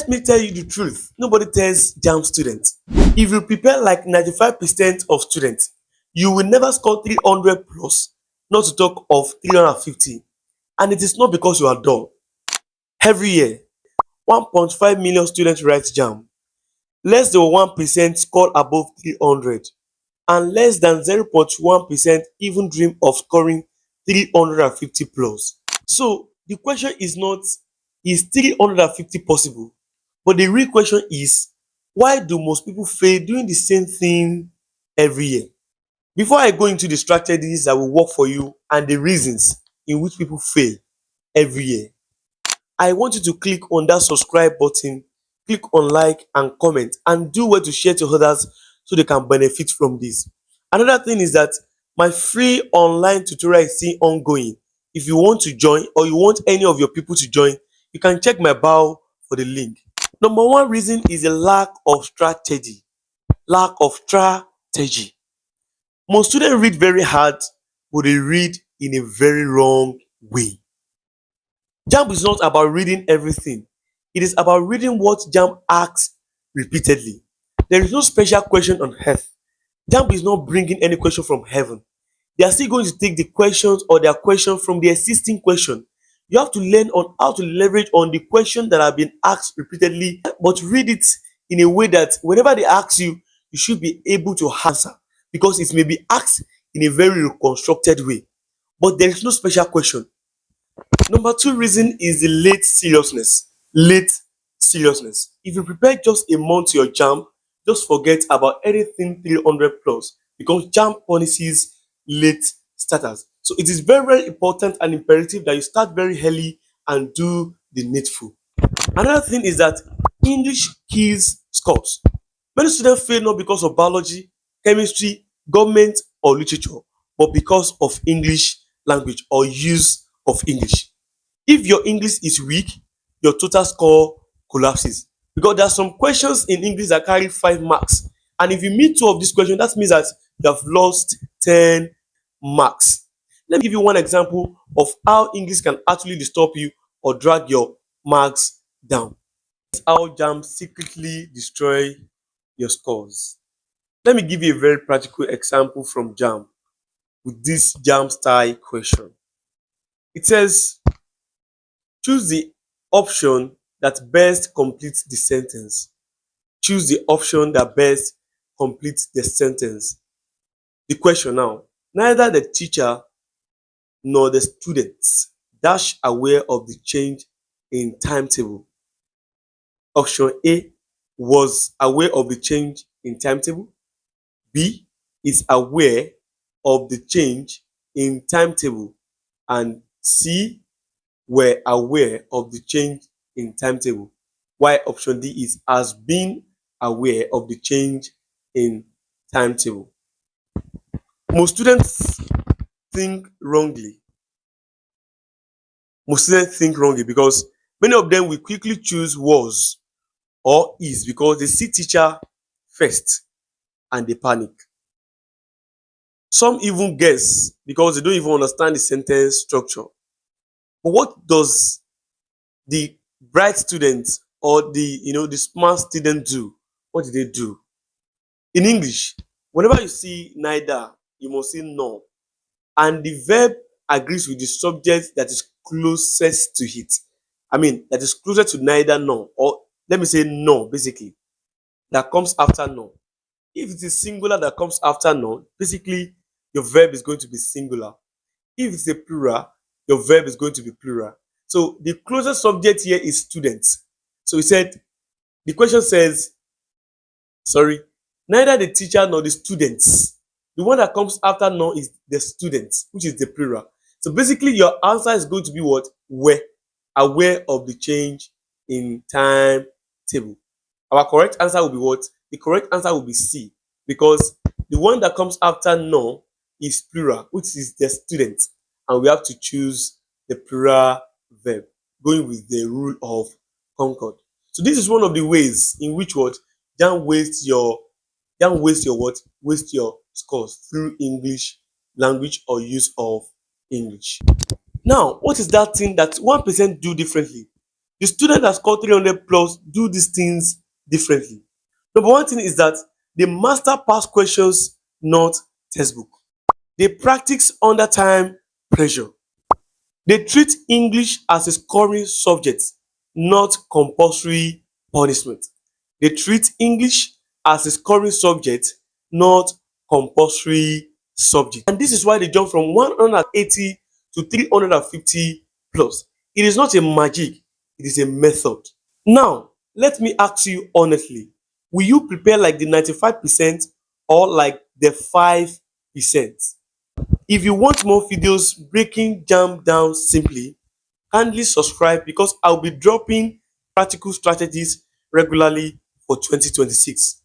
Let me tell you the truth. Nobody tells Jamb students. If you prepare like 95% of students, you will never score 300 plus, not to talk of 350. And it is not because you are dull. Every year, 1.5 million students write Jamb. Less than 1% score above 300, and less than 0.1% even dream of scoring 350 plus. So the question is not, is 350 possible? But the real question is, why do most people fail doing the same thing every year? Before I go into the strategies that will work for you and the reasons in which people fail every year, I want you to click on that subscribe button, click on like and comment, and do well to share to others so they can benefit from this. Another thing is that my free online tutorial is still ongoing. If you want to join or you want any of your people to join, you can check my bio for the link. Number one reason is a lack of strategy. Lack of strategy. Most students read very hard, but they read in a very wrong way. Jamb is not about reading everything. It is about reading what Jamb asks repeatedly. There is no special question on earth. Jamb is not bringing any question from heaven. They are still going to take the questions or their question from the existing question. You have to learn on how to leverage on the question that have been asked repeatedly, but read it in a way that whenever they ask you, you should be able to answer, because it may be asked in a very reconstructed way. But there is no special question. Number two reason is the late seriousness. Late seriousness. If you prepare just a month to your Jamb, just forget about anything 300 plus, because Jamb punishes late starters. So it is very, very important and imperative that you start very early and do the needful. Another thing is that English kills scores. Many students fail not because of biology, chemistry, government, or literature, but because of English language or use of English. If your English is weak, your total score collapses, because there are some questions in English that carry 5 marks, and if you meet two of these questions, that means that you have lost 10 marks. Let me give you one example of how English can actually disturb you or drag your marks down. This is how Jamb secretly destroy your scores. Let me give you a very practical example from Jamb with this Jamb style question. It says, choose the option that best completes the sentence. Choose the option that best completes the sentence. The question now: neither the teacher nor the students dash aware of the change in timetable. Option A was aware of the change in timetable. B is aware of the change in timetable. And C were aware of the change in timetable. While option D is has been aware of the change in timetable. Most students think wrongly. Most students think wrongly because many of them will quickly choose was or is because they see teacher first and they panic. Some even guess because they don't even understand the sentence structure. But what does the bright student or the smart student do? What did they do? In English, whenever you see neither, you must say no. And the verb agrees with the subject that is closest to it. I mean, that is closer to neither nor, or let me say no, basically, that comes after no. If it is singular that comes after no, basically your verb is going to be singular. If it's a plural, your verb is going to be plural. So the closest subject here is students. So he said, the question says, sorry, neither the teacher nor the students. The one that comes after no is the students, which is the plural. So basically, your answer is going to be what? Were aware of the change in timetable. Our correct answer will be what? The correct answer will be C, because the one that comes after no is plural, which is the student, and we have to choose the plural verb, going with the rule of concord. So this is one of the ways in which what don't waste your what? Waste your scores through English language or use of English. Now, what is that thing that 1% do differently? The student that score 300 plus do these things differently. Number one thing is that they master past questions, not textbook. They practice under time pressure. They treat English as a scoring subject, not compulsory punishment. They treat English as a scoring subject, not compulsory subject. And this is why they jump from 180 to 350 plus. It is not a magic, it is a method. Now, let me ask you honestly, will you prepare like the 95% or like the 5%? If you want more videos breaking Jamb down simply, kindly subscribe because I'll be dropping practical strategies regularly for 2026.